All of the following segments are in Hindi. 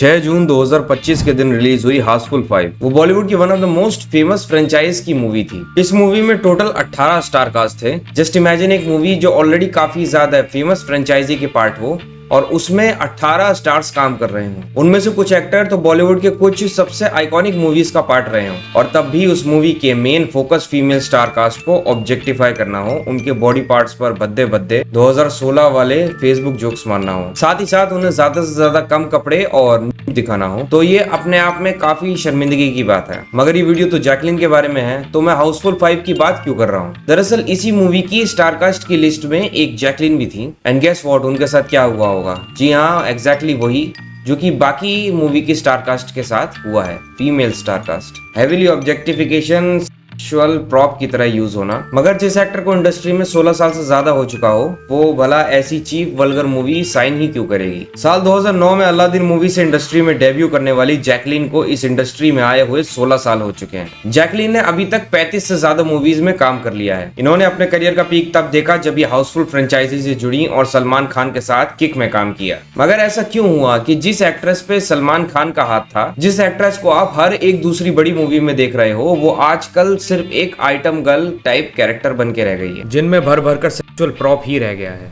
6 जून 2025 के दिन रिलीज हुई हाउसफुल 5। वो बॉलीवुड की one of the most famous franchise की मूवी थी। इस मूवी में टोटल 18 स्टार कास्ट थे। जस्ट इमेजिन एक मूवी जो ऑलरेडी काफी ज्यादा फेमस फ्रेंचाइजी के पार्ट हो और उसमें 18 स्टार्स काम कर रहे हों। उनमें से कुछ एक्टर तो बॉलीवुड के कुछ सबसे आइकॉनिक मूवीज का पार्ट रहे हों और तब भी उस मूवी के main focus female star cast को ऑब्जेक्टिफाई करना हो, उनके बॉडी पार्ट्स पर भद्दे भद्दे 2016 वाले फेसबुक जोक्स मारना हो, साथ ही साथ उन्हें ज्यादा से ज्यादा कम कपड़े और दिखाना हो, तो ये अपने आप में काफी शर्मिंदगी की बात है। मगर ये वीडियो तो जैकलिन के बारे में है, तो मैं हाउसफुल 5 की बात क्यों कर रहा हूँ। दरअसल इसी मूवी की स्टार कास्ट की लिस्ट में एक जैकलिन भी थी एंड गेस व्हाट, उनके साथ क्या हुआ होगा। जी हाँ, एग्जैक्टली वही जो कि बाकी मूवी की स्टार कास्ट के साथ हुआ है, female star cast. Heavily objectification, sexual prop की तरह यूज होना। मगर जिस एक्टर को इंडस्ट्री में 16 साल से ज्यादा हो चुका हो, वो भला ऐसी चीप वल्गर मूवी साइन ही क्यों करेगी। साल 2009 में अलादीन मूवी से इंडस्ट्री में डेब्यू करने वाली जैकलिन को इस इंडस्ट्री में आए हुए 16 साल हो चुके हैं। जैकलिन ने अभी तक 35 से ज्यादा मूवीज में काम कर लिया है। इन्होंने अपने करियर का पीक तब देखा जब ये हाउसफुल फ्रेंचाइजी से जुड़ी और सलमान खान के साथ किक में काम किया। मगर ऐसा क्यों हुआ कि जिस एक्ट्रेस पे सलमान खान का हाथ था, जिस एक्ट्रेस को आप हर एक दूसरी बड़ी मूवी में देख रहे हो, वो आजकल सिर्फ एक आइटम गर्ल टाइप कैरेक्टर बन के रह गई है, जिनमें भर भर कर सेक्सुअल प्रॉप ही रह गया है।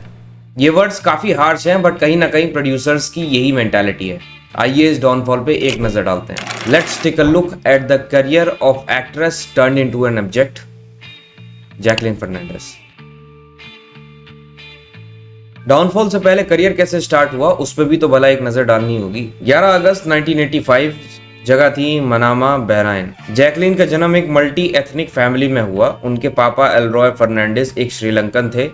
ये वर्ड्स काफी हार्श हैं, बट कहीं ना कहीं प्रोड्यूसर्स की यही मेंटालिटी है। आइए इस डाउनफॉल पे एक नजर डालते हैं। Let's take a look at the career of actress turned into an object, Jacqueline Fernandez. Downfall से पहले करियर कैसे स्टार्ट हुआ, उस पर भी तो भला एक नजर डालनी होगी। 11 अगस्त 1985, जगह थी मनामा, बहराइन। जैकलिन का जन्म एक मल्टी एथनिक फैमिली में हुआ। उनके पापा एलरॉय फर्नांडिस एक श्रीलंकन थे।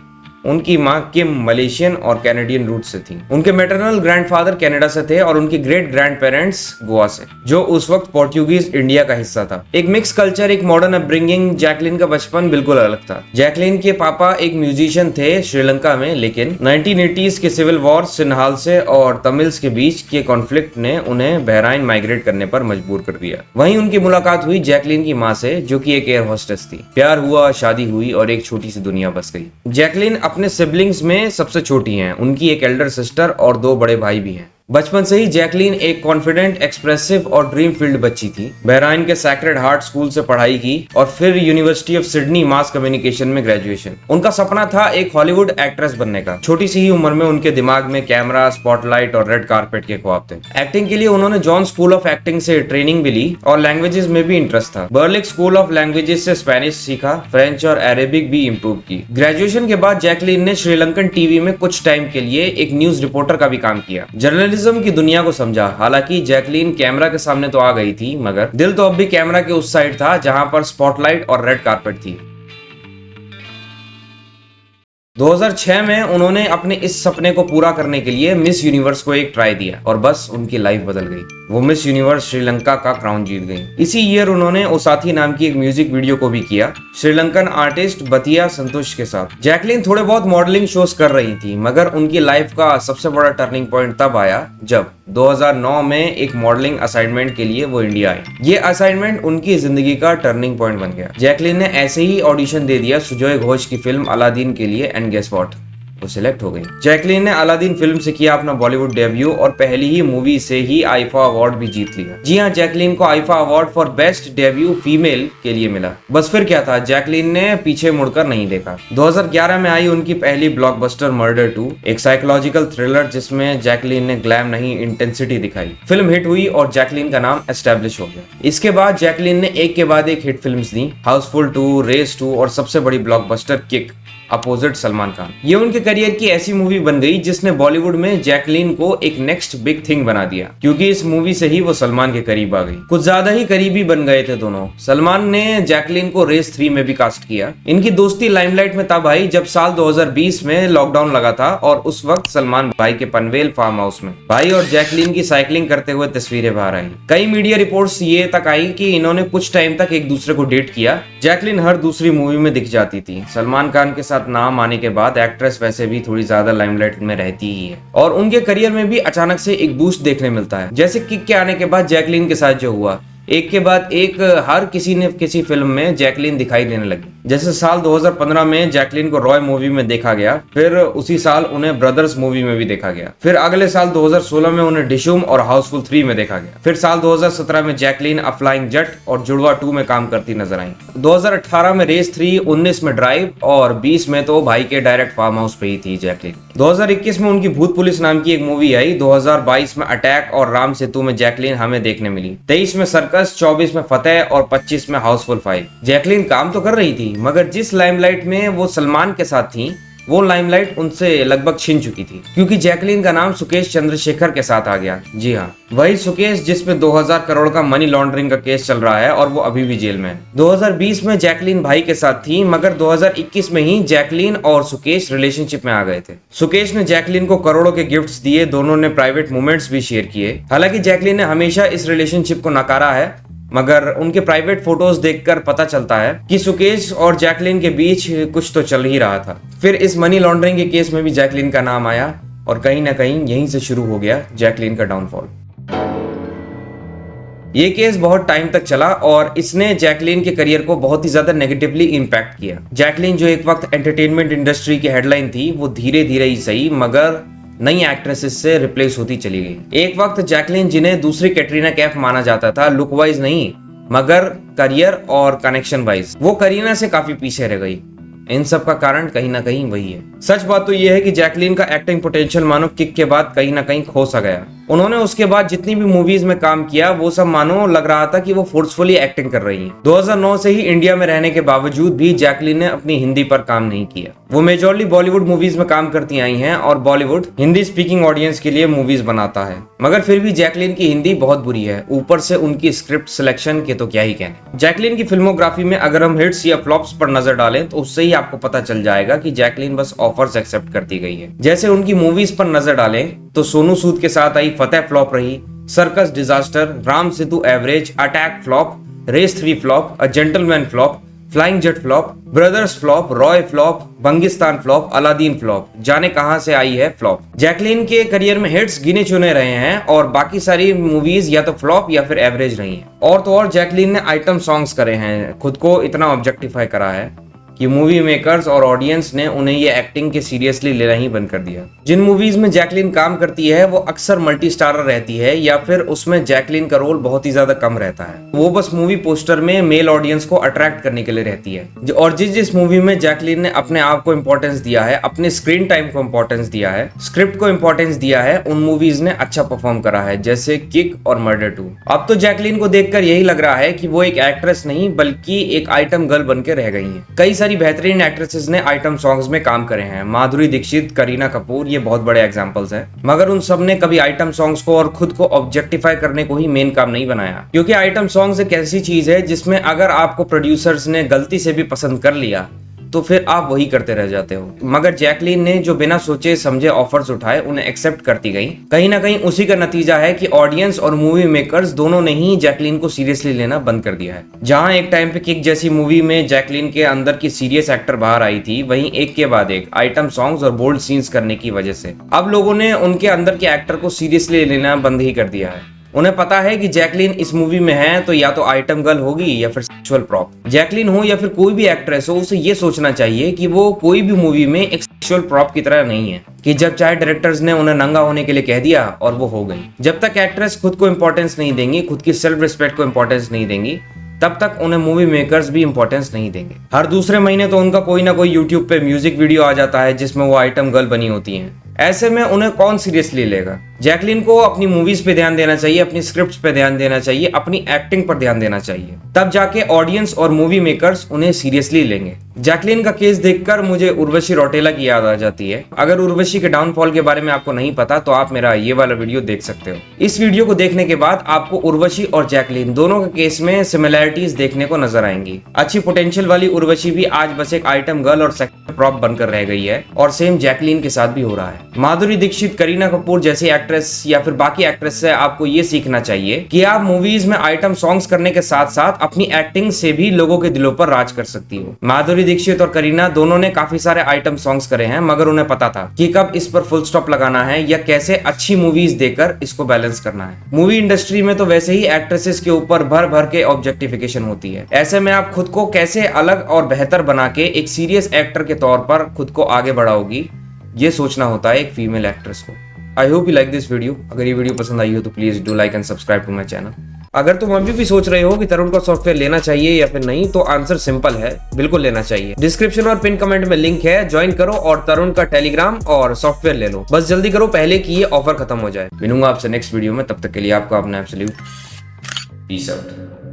उनकी मां किम मलेशियन और कैनेडियन रूट से थी। उनके मैटरनल ग्रैंडफादर कनाडा से थे और उनके ग्रेट ग्रैंड पेरेंट्स गोवा से, जो उस वक्त पोर्टुगीज इंडिया का हिस्सा था। एक मिक्स कल्चर, एक मॉडर्न अपब्रिंगिंग। जैकलिन का बचपन बिल्कुल अलग था। जैकलिन के पापा एक म्यूजिशियन थे श्रीलंका में, लेकिन 1980s के सिविल वॉर, सिन्हाल से और तमिल्स के बीच के कॉन्फ्लिक्ट ने उन्हें बहराइन माइग्रेट करने पर मजबूर कर दिया। वहीं उनकी मुलाकात हुई जैकलिन की माँ से, जो कि एक एयर होस्टेस थी। प्यार हुआ, शादी हुई और एक छोटी सी दुनिया बस गई। जैकलिन अपने सिबलिंग्स में सबसे छोटी हैं। उनकी एक एल्डर सिस्टर और 2 बड़े भाई भी हैं। बचपन से ही जैकलिन एक कॉन्फिडेंट, एक्सप्रेसिव और ड्रीम फील्ड बच्ची थी। बहराइन के सैक्रेड हार्ट स्कूल से पढ़ाई की और फिर university of Sydney mass communication में ग्रेजुएशन। उनका सपना था एक हॉलीवुड एक्ट्रेस बनने का। छोटी सी ही उम्र में उनके दिमाग में कैमरा, स्पॉटलाइट और रेड कारपेट के ख्वाब थे। एक्टिंग के लिए उन्होंने जॉन स्कूल ऑफ एक्टिंग से ट्रेनिंग भी ली और लैंग्वेजेस में भी इंटरेस्ट था। बर्लिक स्कूल ऑफ लैंग्वेजेस से स्पेनिश सीखा, फ्रेंच और अरेबिक भी इम्प्रूव की। ग्रेजुएशन के बाद जैकलिन ने श्रीलंकन टीवी में कुछ टाइम के लिए एक न्यूज रिपोर्टर का भी काम किया। जर्नलिज्म की दुनिया को समझा। हालांकि जैकलिन कैमरा के सामने तो आ गई थी, मगर दिल तो अब भी कैमरा के उस साइड था जहां पर स्पॉटलाइट और रेड कारपेट थी। 2006 में उन्होंने अपने इस सपने को पूरा करने के लिए मिस यूनिवर्स को एक ट्राई दिया और बस उनकी लाइफ बदल गई। वो मिस यूनिवर्स श्रीलंका का क्राउन जीत गई। इसी ईयर उन्होंने ओसाथी नाम की एक म्यूजिक वीडियो को भी किया, श्रीलंकन आर्टिस्ट बतिया संतोष के साथ। जैकलिन थोड़े बहुत मॉडलिंग शोज कर रही थी, मगर उनकी लाइफ का सबसे बड़ा टर्निंग पॉइंट तब आया जब 2009 में एक मॉडलिंग असाइनमेंट के लिए वो इंडिया आई। ये असाइनमेंट उनकी जिंदगी का टर्निंग पॉइंट बन गया। जैकलिन ने ऐसे ही ऑडिशन दे दिया सुजॉय घोष की फिल्म अलादीन के लिए एंड गेस व्हाट, वो सिलेक्ट हो गई। जैकलिन ने अलादीन फिल्म से किया अपना बॉलीवुड डेब्यू और पहली ही मूवी से ही आईफा अवार्ड भी जीत लिया। जी हाँ, जैकलिन को IIFA award for best debut female के लिए मिला। बस फिर क्या था, जैकलिन ने पीछे मुड़कर नहीं देखा। 2011 में आई उनकी पहली ब्लॉकबस्टर मर्डर 2, एक साइकोलॉजिकल थ्रिलर जिसमें जैकलिन ने ग्लैम नहीं इंटेंसिटी दिखाई। फिल्म हिट हुई और जैकलिन का नाम एस्टेब्लिश हो गया। इसके बाद जैकलिन ने एक के बाद एक हिट फिल्म्स दी, हाउसफुल 2, रेस 2 और सबसे बड़ी blockbuster kick, opposite Salman Khan. ये उनके करियर की ऐसी मूवी बन गई जिसने बॉलीवुड में जैकलिन को एक नेक्स्ट बिग थिंग बना दिया, क्योंकि इस मूवी से ही वो सलमान के करीब आ गई। कुछ ज्यादा ही करीबी बन गए थे दोनों। सलमान ने जैकलिन को रेस 3 में भी कास्ट किया। इनकी दोस्ती लाइमलाइट में तब आई जब साल 2020 में लॉकडाउन लगा था और उस वक्त सलमान भाई के पनवेल फार्म हाउस में भाई और जैकलिन की साइकिलिंग करते हुए तस्वीरें बाहर आई। कई मीडिया रिपोर्ट्स ये तक आई कि इन्होंने कुछ टाइम तक एक दूसरे को डेट किया। जैकलिन हर दूसरी मूवी में दिख जाती थी। सलमान खान के साथ नाम आने के बाद एक्ट्रेस वैसे भी थोड़ी ज्यादा लाइमलाइट में रहती ही है और उनके करियर में भी अचानक से एक बूस्ट देखने मिलता है। जैसे किक के आने के बाद जैकलिन के साथ जो हुआ, एक के बाद एक हर किसी ने किसी फिल्म में जैकलिन दिखाई देने लगी। जैसे साल 2015 में जैकलीन को रॉय मूवी में देखा गया, फिर उसी साल उन्हें ब्रदर्स मूवी में भी देखा गया, फिर अगले साल 2016 में उन्हें डिशूम और हाउसफुल 3 में देखा गया, फिर साल 2017 में जैकलीन अ फ्लाइंग जट और जुड़वा 2 में काम करती नजर आई। 2018 में रेस 3, 19 में ड्राइव और 20 में तो भाई के डायरेक्ट फार्म हाउस पे ही थी जैकलीन। 2021 में उनकी भूत पुलिस नाम की एक मूवी आई। 2022 में अटैक और राम सेतु में जैकलीन हमें देखने मिली। 23 में सर्कस, 24 में फतेह और 25 में हाउसफुल 5। जैकलीन काम तो कर रही थी, मगर जिस लाइमलाइट में वो सलमान के साथ थी वो लाइमलाइट उनसे लगभग छिन चुकी थी, क्योंकि जैकलीन का नाम सुकेश चंद्रशेखर के साथ आ गया। जी हाँ, वही सुकेश जिसपे 2000 करोड़ का मनी लॉन्ड्रिंग का केस चल रहा है और वो अभी भी जेल में है। 2020 में जैकलीन भाई के साथ थी, मगर 2021 में ही जैकलीन और सुकेश रिलेशनशिप में आ गए थे। सुकेश ने जैकलीन को करोड़ों के गिफ्ट्स दिए, दोनों ने प्राइवेट मोमेंट्स भी शेयर किए। हालांकि जैकलीन ने हमेशा इस रिलेशनशिप को नकारा है, मगर उनके प्राइवेट फोटोज देखकर पता चलता है कि सुकेश और जैकलीन के बीच कुछ तो चल ही रहा था। फिर इस मनी लॉन्ड्रिंग के केस में भी जैकलीन का नाम आया और कहीं ना कहीं यहीं से शुरू हो गया जैकलीन का डाउनफॉल। ये केस बहुत टाइम तक चला और इसने जैकलीन के करियर को बहुत ही ज्यादा नेगेटिवली इंपैक्ट किया। जैकलीन जो एक वक्त एंटरटेनमेंट इंडस्ट्री की हेडलाइन थी, वो धीरे धीरे ही सही मगर नई एक्ट्रेसेस से रिप्लेस होती चली गई। एक वक्त जैकलीन, जिन्हें दूसरी कैटरीना कैफ माना जाता था, लुक वाइज नहीं मगर करियर और कनेक्शन वाइज, वो करीना से काफी पीछे रह गई। इन सब का कारण कहीं ना कहीं वही है। सच बात तो यह है कि जैकलीन का एक्टिंग पोटेंशियल मानो किक के बाद कहीं ना कहीं खो सा गया। उन्होंने उसके बाद जितनी भी मूवीज में काम किया वो सब मानो लग रहा था कि वो फोर्सफुली एक्टिंग कर रही हैं। 2009 से ही इंडिया में रहने के बावजूद भी जैकलीन ने अपनी हिंदी पर काम नहीं किया। वो मेजॉरली बॉलीवुड मूवीज में काम करती आई हैं और बॉलीवुड हिंदी स्पीकिंग ऑडियंस के लिए मूवीज बनाता है, मगर फिर भी जैकलीन की हिंदी बहुत बुरी है। ऊपर से उनकी स्क्रिप्ट सिलेक्शन के तो क्या ही कहने। जैकलीन की फिल्मोग्राफी में अगर हम हिट्स या फ्लॉप्स पर नजर डालें तो उससे ही आपको पता चल जाएगा कि जैकलीन बस ऑफर्स एक्सेप्ट करती गई है। जैसे उनकी मूवीज पर नजर डालें तो सोनू सूद के साथ आई फतेह फ्लॉप रही, Circus disaster, Ram Setu average, Attack flop, Race 3 flop, A Gentleman flop, Flying Jatt flop, Brothers flop, Roy flop, Bangistan flop, Aladdin flop, Jaane Kahan Se Aayi Hai flop. Jacqueline के करियर में हिट्स गिने चुने रहे हैं और बाकी सारी मूवीज या तो फ्लॉप या फिर एवरेज रही हैं। और तो और जैकलीन ने आइटम सॉन्ग्स करे हैं, खुद को इतना ऑब्जेक्टिफाई करा है कि मूवी मेकर्स और ऑडियंस ने उन्हें ये एक्टिंग के सीरियसली लेना ही बंद कर दिया। जिन मूवीज में जैकलीन काम करती है वो अक्सर मल्टी स्टारर रहती है या फिर उसमें जैकलीन का रोल बहुत ही ज्यादा कम रहता है। वो बस मूवी पोस्टर में मेल ऑडियंस को अट्रैक्ट करने के लिए रहती है। और जिस मूवी में जैकलीन ने अपने आप को इंपॉर्टेंस दिया है, अपने स्क्रीन टाइम को इंपॉर्टेंस दिया है, स्क्रिप्ट को इंपॉर्टेंस दिया है, उन मूवीज ने अच्छा परफॉर्म करा है, जैसे किक और मर्डर 2। अब तो जैकलीन को देखकर यही लग रहा है कि वो एक एक्ट्रेस नहीं बल्कि एक आइटम गर्ल बनकर रह गई है। कई सारी बेहतरीन एक्ट्रेसेस ने आइटम सॉन्ग्स में काम करे हैं, माधुरी दीक्षित, करीना कपूर, ये बहुत बड़े एग्जांपल्स हैं, मगर उन सब ने कभी आइटम सॉन्ग्स को और खुद को ऑब्जेक्टिफाई करने को ही मेन काम नहीं बनाया। क्योंकि आइटम सॉन्ग्स एक ऐसी चीज है जिसमें अगर आपको प्रोड्यूसर्स ने गलती से भी पसंद कर लिया तो फिर आप वही करते रह जाते हो। मगर जैकलीन ने जो बिना सोचे समझे ऑफर्स उठाए उन्हें एक्सेप्ट करती गई। कहीं ना कहीं उसी का नतीजा है कि ऑडियंस और मूवी मेकर्स दोनों ने ही जैकलीन को सीरियसली लेना बंद कर दिया है। जहां एक टाइम पे किक जैसी मूवी में जैकलीन के अंदर की सीरियस एक्टर बाहर आई थी, वहीं एक के बाद एक आइटम सॉन्ग्स और बोल्ड सीन्स करने की वजह से अब लोगों ने उनके अंदर के एक्टर को सीरियसली लेना बंद ही कर दिया है। उन्हें पता है कि जैकलीन इस मूवी में है तो या तो आइटम गर्ल होगी या फिर सेक्सुअल प्रॉप। जैकलीन हो या फिर कोई भी एक्ट्रेस हो, उसे ये सोचना चाहिए कि वो कोई भी मूवी में एक सेक्सुअल प्रॉप की तरह नहीं है कि जब चाहे डायरेक्टर्स ने उन्हें नंगा होने के लिए कह दिया और वो हो गई। जब तक एक्ट्रेस खुद को इंपॉर्टेंस नहीं देंगी, खुद की सेल्फ रिस्पेक्ट को इंपॉर्टेंस नहीं देंगी, तब तक उन्हें मूवी मेकर्स भी इंपॉर्टेंस नहीं देंगे। हर दूसरे महीने तो उनका कोई ना कोई यूट्यूब पे म्यूजिक वीडियो आ जाता है जिसमें वो आइटम गर्ल बनी होती हैं। ऐसे में उन्हें कौन सीरियसली लेगा। जैकलीन को अपनी मूवीज पे ध्यान देना चाहिए, अपनी स्क्रिप्ट्स पे ध्यान देना चाहिए, अपनी एक्टिंग पर ध्यान देना चाहिए, तब जाके ऑडियंस और मूवी मेकर्स उन्हें सीरियसली लेंगे। जैकलीन का केस देखकर मुझे उर्वशी रौटेला की याद आ जाती है। अगर उर्वशी के डाउनफॉल के बारे में आपको नहीं पता तो आप मेरा ये वाला वीडियो देख सकते हो। इस वीडियो को देखने के बाद आपको उर्वशी और जैकलीन दोनों के केस में सिमिलैरिटीज देखने को नजर आएंगी। अच्छी पोटेंशियल वाली उर्वशी भी आज बस एक आइटम गर्ल और सेक्सुअल प्रॉप बनकर रह गई है और सेम जैकलीन के साथ भी हो रहा है। माधुरी दीक्षित, करीना कपूर जैसी एक्ट्रेस या फिर बाकी एक्ट्रेस से आपको ये सीखना चाहिए कि आप मूवीज में आइटम सॉन्ग्स करने के साथ साथ अपनी एक्टिंग से भी लोगों के दिलों पर राज कर सकती हो। माधुरी दीक्षित और करीना दोनों ने काफी सारे आइटम सॉन्ग्स करे हैं, मगर उन्हें पता था कि कब इस पर फुल स्टॉप लगाना है या कैसे अच्छी मूवीज देकर इसको बैलेंस करना है। मूवी इंडस्ट्री में तो वैसे ही एक्ट्रेसेस के ऊपर भर भर के ऑब्जेक्टिफिकेशन होती है, ऐसे में आप खुद को कैसे अलग और बेहतर बना के एक सीरियस एक्टर के तौर पर खुद को आगे बढ़ाओगी, ये सोचना होता है एक फीमेल एक्ट्रेस को। I hope you like this video. अगर ये वीडियो पसंद आई हो तो please do like and subscribe to my channel. अगर तुम अभी भी सोच रहे हो कि तरुण का सॉफ्टवेयर लेना चाहिए या फिर नहीं, तो आंसर सिंपल है, बिल्कुल लेना चाहिए। डिस्क्रिप्शन और पिन कमेंट में लिंक है, ज्वाइन करो और तरुण का टेलीग्राम और सॉफ्टवेयर ले लो। बस जल्दी करो पहले कि ये ऑफर खत्म हो जाए। मिलूंगा आपसे नेक्स्ट वीडियो में, तब तक के लिए आपका अपना एब्सोल्यूट पीस आउट।